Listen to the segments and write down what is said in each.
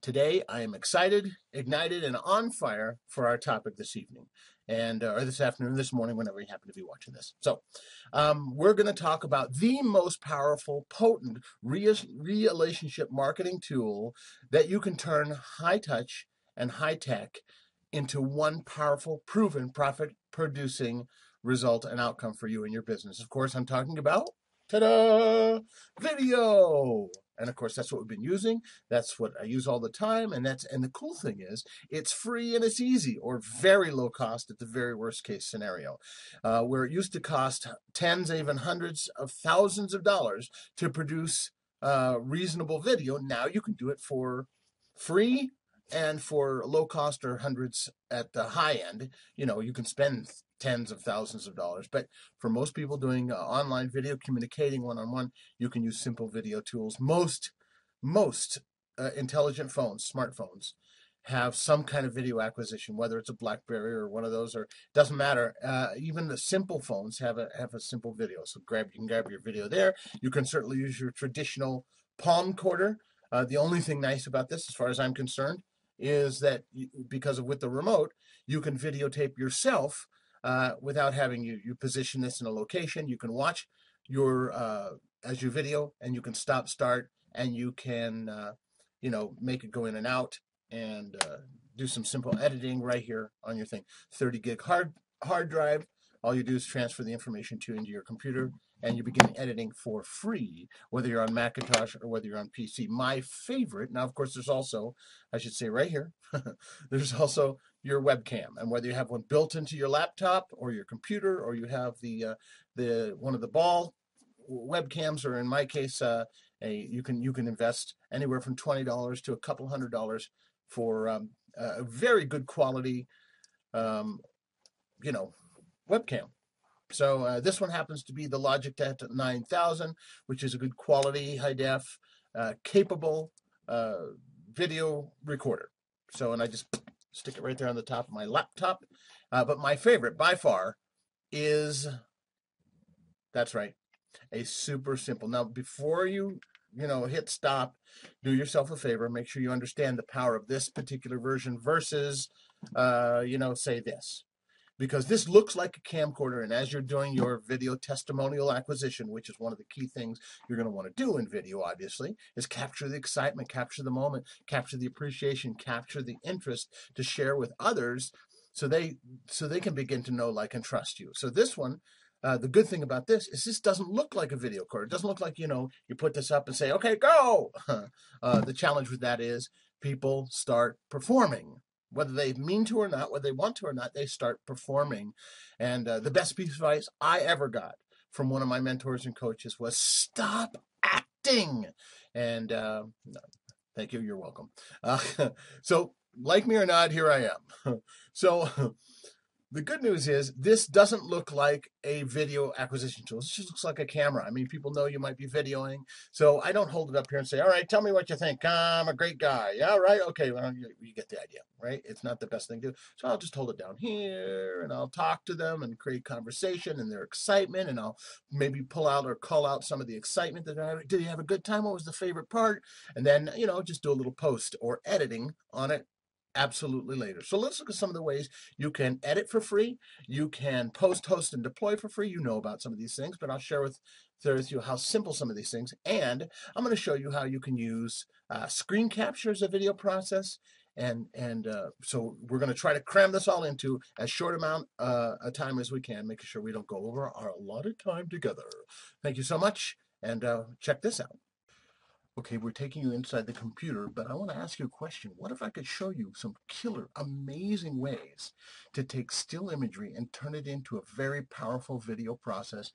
Today, I am excited, ignited, and on fire for our topic this evening, or this afternoon, this morning, whenever you happen to be watching this. We're going to talk about the most powerful, potent relationship marketing tool that you can turn high touch and high tech into one powerful, proven, profit-producing result and outcome for you and your business. Of course, I'm talking about ta-da! Video. And of course, that's what we've been using. That's what I use all the time. And the cool thing is, it's free and it's easy, or very low cost at the very worst case scenario. Where it used to cost tens, even hundreds of thousands of dollars to produce reasonable video, now you can do it for free and for low cost or hundreds at the high end. You can spend tens of thousands of dollars, but for most people doing online video, communicating one-on-one, you can use simple video tools. Most intelligent phones, smartphones, have some kind of video acquisition, whether it's a BlackBerry or one of those, or doesn't matter. Even the simple phones have a simple video. So you can grab your video there. You can certainly use your traditional palm recorder. The only thing nice about this, as far as I'm concerned, is that because of with the remote, you can videotape yourself without having you position this in a location. You can watch your as you video, and you can stop, start, and you can make it go in and out, and do some simple editing right here on your thing. 30 gig hard drive. All you do is transfer the information into your computer, and you begin editing for free, whether you're on Macintosh or whether you're on PC. My favorite, now of course there's also, I should say right here, there's also your webcam, and whether you have one built into your laptop or your computer, or you have the one of the ball webcams, or in my case, you can invest anywhere from $20 to a couple $100 for a very good quality, um, webcam. So this one happens to be the Logitech 9000, which is a good quality, high def, capable video recorder. And I just stick it right there on the top of my laptop. But my favorite by far is, that's right, a super simple. Now, before you hit stop, do yourself a favor. Make sure you understand the power of this particular version versus, say this. Because this looks like a camcorder, and as you're doing your video testimonial acquisition, which is one of the key things you're going to want to do in video, obviously, is capture the excitement, capture the moment, capture the appreciation, capture the interest to share with others, so they can begin to know, like, and trust you. So this one, the good thing about this is this doesn't look like a video recorder. It doesn't look like, you put this up and say, okay, go. The challenge with that is people start performing. Whether they mean to or not, whether they want to or not, they start performing. And the best piece of advice I ever got from one of my mentors and coaches was stop acting. And thank you. You're welcome. So, like me or not, here I am. So, the good news is this doesn't look like a video acquisition tool. This just looks like a camera. I mean, people know you might be videoing. So I don't hold it up here and say, all right, tell me what you think. I'm a great guy. Yeah, right. Okay, well, you get the idea, right? It's not the best thing to do. So I'll just hold it down here, and I'll talk to them and create conversation and their excitement. And I'll maybe pull out or call out some of the excitement that I did. You have a good time? What was the favorite part? And then, just do a little post or editing on it absolutely later. So let's look at some of the ways you can edit for free. You can post, host, and deploy for free. You know about some of these things, but I'll share with you how simple some of these things. And I'm going to show you how you can use screen capture as a video process. So we're going to try to cram this all into as short amount of time as we can, making sure we don't go over our allotted time together. Thank you so much, and check this out. Okay, we're taking you inside the computer, but I want to ask you a question. What if I could show you some killer, amazing ways to take still imagery and turn it into a very powerful video process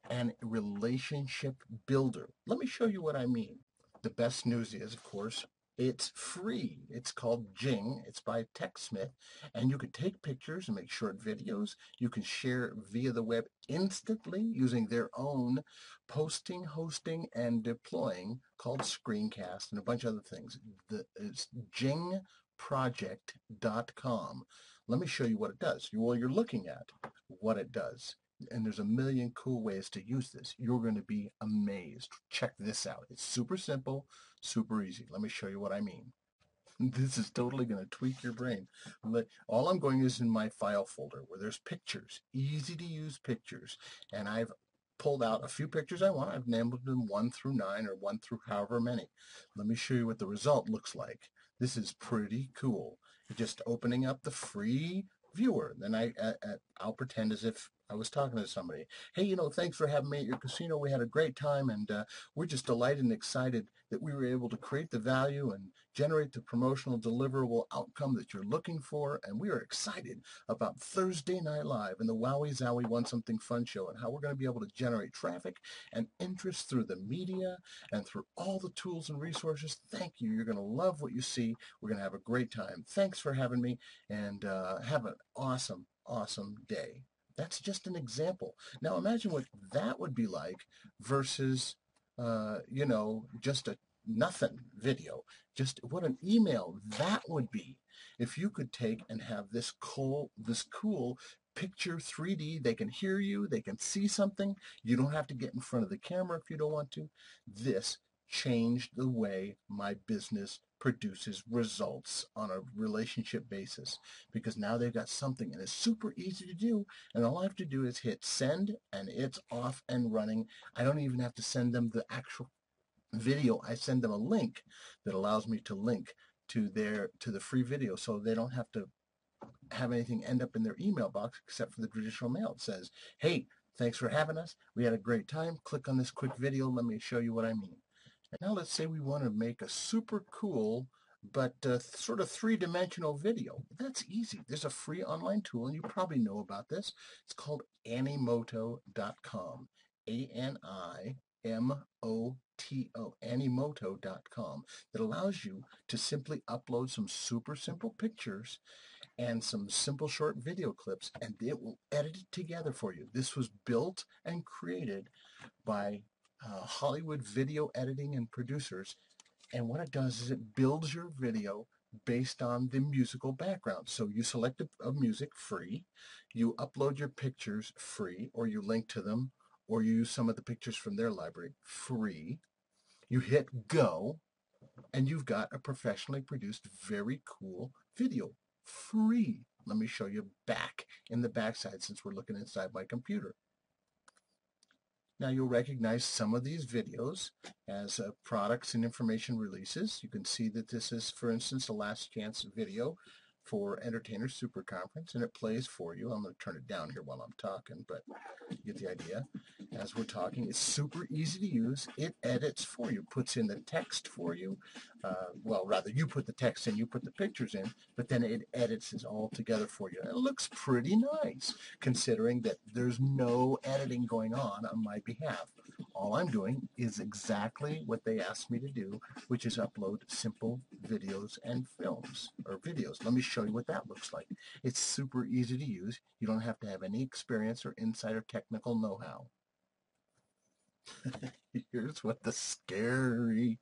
and relationship builder? Let me show you what I mean. The best news is, of course, it's free. It's called Jing. It's by TechSmith, and you can take pictures and make short videos. You can share via the web instantly using their own posting, hosting, and deploying called Screencast and a bunch of other things. It's jingproject.com. Let me show you what it does. You're looking at what it does. And there's a million cool ways to use this. You're going to be amazed. Check this out. It's super simple, super easy. Let me show you what I mean. This is totally going to tweak your brain. All I'm going is in my file folder where there's pictures, easy to use pictures. And I've pulled out a few pictures I want. I've named them 1 through 9 or 1 through however many. Let me show you what the result looks like. This is pretty cool. Just opening up the free viewer. Then I'll pretend as if I was talking to somebody. Hey, thanks for having me at your casino. We had a great time, and we're just delighted and excited that we were able to create the value and generate the promotional deliverable outcome that you're looking for. And we are excited about Thursday Night Live and the Wowie Zowie Won Something Fun show and how we're going to be able to generate traffic and interest through the media and through all the tools and resources. Thank you. You're going to love what you see. We're going to have a great time. Thanks for having me, and have an awesome, awesome day. That's just an example. Now imagine what that would be like versus, just a nothing video. Just what an email that would be if you could take and have this cool picture 3D. They can hear you. They can see something. You don't have to get in front of the camera if you don't want to. This changed the way my business produces results on a relationship basis, because now they've got something and it's super easy to do, and all I have to do is hit send and it's off and running. I don't even have to send them the actual video. I send them a link that allows me to link to the free video, so they don't have to have anything end up in their email box except for the traditional mail. It says, hey, thanks for having us. We had a great time. Click on this quick video. Let me show you what I mean. And now let's say we want to make a super cool but sort of three-dimensional video. That's easy. There's a free online tool, and you probably know about this. It's called Animoto.com. A-N-I-M-O-T-O, Animoto.com, that allows you to simply upload some super simple pictures and some simple short video clips, and it will edit it together for you. This was built and created by Hollywood video editing and producers. And what it does is it builds your video based on the musical background. So you select a music free, you upload your pictures free, or you link to them, or you use some of the pictures from their library free. You hit go, and you've got a professionally produced, very cool video free. Let me show you back in the backside since we're looking inside my computer. Now you'll recognize some of these videos as products and information releases. You can see that this is, for instance, a last chance video for Entertainers Super Conference, and it plays for you. I'm going to turn it down here while I'm talking, but you get the idea. As we're talking, it's super easy to use. It edits for you, puts in the text for you. Well, rather, you put the text in, you put the pictures in, but then it edits it all together for you. And it looks pretty nice, considering that there's no editing going on my behalf. All I'm doing is exactly what they asked me to do, which is upload simple videos and films, or videos. Let me show you what that looks like. It's super easy to use. You don't have to have any experience or insight or technical know-how. Here's what the scary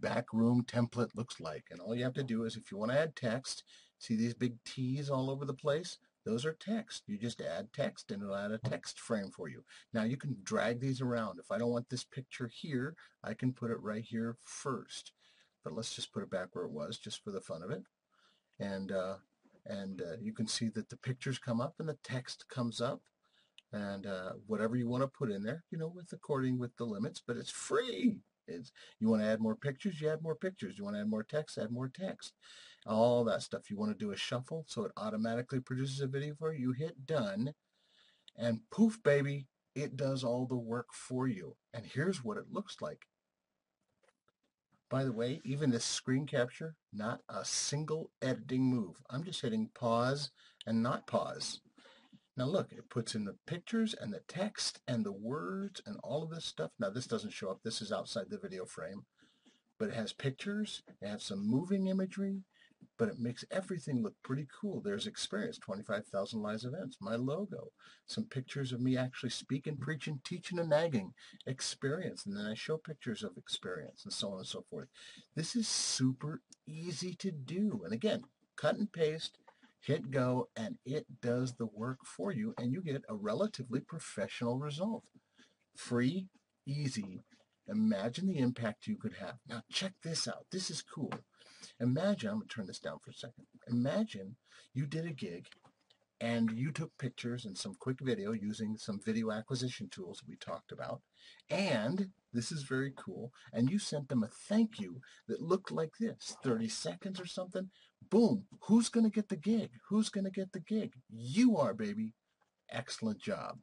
backroom template looks like. And all you have to do is, if you want to add text, see these big T's all over the place? Those are text. You just add text and it'll add a text frame for you. Now you can drag these around. If I don't want this picture here, I can put it right here first. But let's just put it back where it was, just for the fun of it. And you can see that the pictures come up and the text comes up. And whatever you want to put in there, according with the limits, but it's free. You want to add more pictures, you add more pictures. You want to add more text, add more text. All that stuff. You want to do a shuffle so it automatically produces a video for you. You hit done, and poof, baby, it does all the work for you. And here's what it looks like. By the way, even this screen capture, not a single editing move. I'm just hitting pause and not pause. Now look, it puts in the pictures and the text and the words and all of this stuff. Now this doesn't show up. This is outside the video frame. But it has pictures, it has some moving imagery, but it makes everything look pretty cool. There's Experience, 25,000 live events, my logo, some pictures of me actually speaking, preaching, teaching, and nagging, Experience, and then I show pictures of Experience, and so on and so forth. This is super easy to do. And again, cut and paste, hit go, and it does the work for you, and you get a relatively professional result. Free, easy. Imagine the impact you could have. Now check this out. This is cool. Imagine, I'm going to turn this down for a second. Imagine you did a gig and you took pictures and some quick video using some video acquisition tools we talked about. And this is very cool. And you sent them a thank you that looked like this, 30 seconds or something. Boom. Who's going to get the gig? Who's going to get the gig? You are, baby. Excellent job.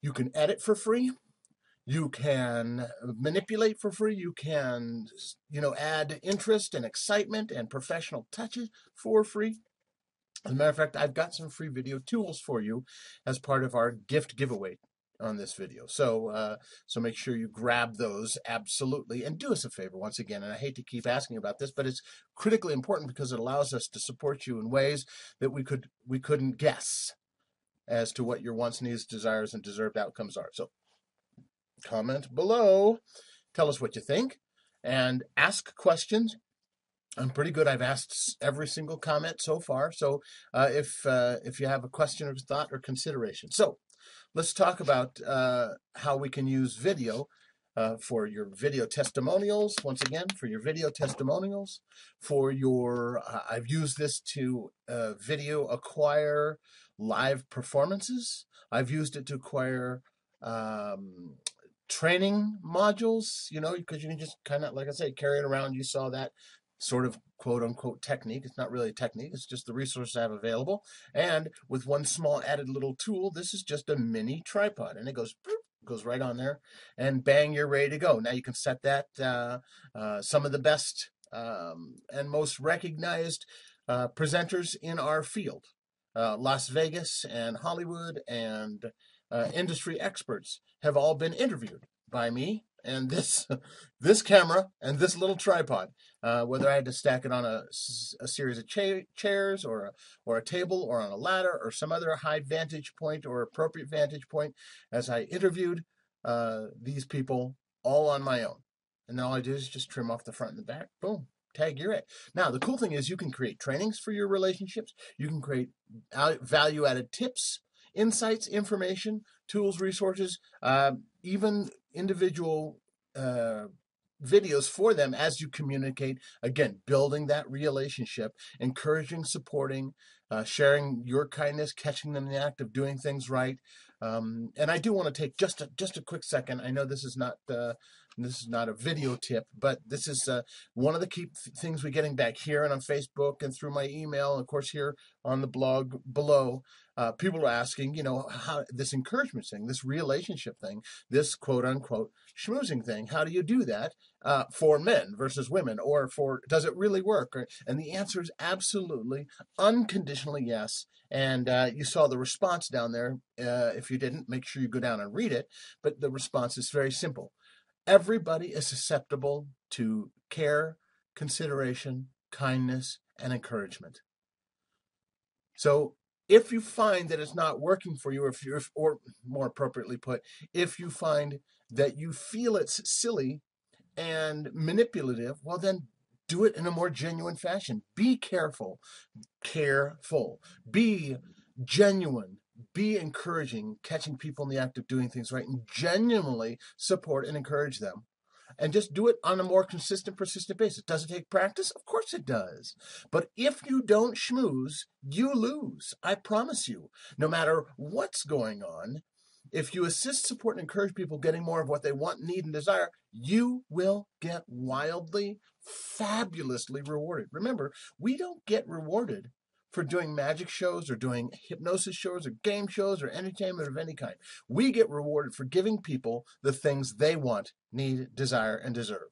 You can edit for free. You can manipulate for free. You can, add interest and excitement and professional touches for free. As a matter of fact, I've got some free video tools for you as part of our gift giveaway on this video. So make sure you grab those, absolutely. And do us a favor once again, and I hate to keep asking about this, but it's critically important because it allows us to support you in ways that we couldn't guess as to what your wants, needs, desires, and deserved outcomes are. So comment below, tell us what you think, and ask questions. I'm pretty good. I've asked every single comment so far. So if you have a question or thought or consideration. So let's talk about how we can use video for your video testimonials. Once again, for your video testimonials, for your, I've used this to video acquire live performances. I've used it to acquire training modules, because you can just kind of, like I say, carry it around. You saw that sort of quote-unquote technique. It's not really a technique. It's just the resources I have available. And with one small added little tool, this is just a mini tripod. And it goes right on there. And bang, you're ready to go. Now you can set that. Some of the best and most recognized presenters in our field, Las Vegas and Hollywood and industry experts, have all been interviewed by me and this camera and this little tripod. Whether I had to stack it on a series of chairs or a table or on a ladder or some other high vantage point or appropriate vantage point, as I interviewed these people all on my own. And all I do is just trim off the front and the back. Boom. Tag, you're it. Now, the cool thing is you can create trainings for your relationships. You can create value-added tips, insights, information, tools, resources, even individual videos for them as you communicate. Again, building that relationship, encouraging, supporting, sharing your kindness, catching them in the act of doing things right. And I do want to take just a quick second. I know this is not a video tip, but this is one of the key things we're getting back here and on Facebook and through my email, and of course here on the blog below. People are asking, how this encouragement thing, this relationship thing, this quote-unquote schmoozing thing, how do you do that for men versus women, or does it really work? And the answer is absolutely, unconditionally yes. And you saw the response down there. If you didn't, make sure you go down and read it. But the response is very simple. Everybody is susceptible to care, consideration, kindness, and encouragement. So if you find that it's not working for you, or more appropriately put, if you find that you feel it's silly and manipulative, well then do it in a more genuine fashion. Be careful. Be genuine. Be encouraging, catching people in the act of doing things right, and genuinely support and encourage them. And just do it on a more consistent, persistent basis. Does it take practice? Of course it does. But if you don't schmooze, you lose. I promise you. No matter what's going on, if you assist, support, and encourage people getting more of what they want, need, and desire, you will get wildly, fabulously rewarded. Remember, we don't get rewarded for doing magic shows or doing hypnosis shows or game shows or entertainment of any kind. We get rewarded for giving people the things they want, need, desire, and deserve.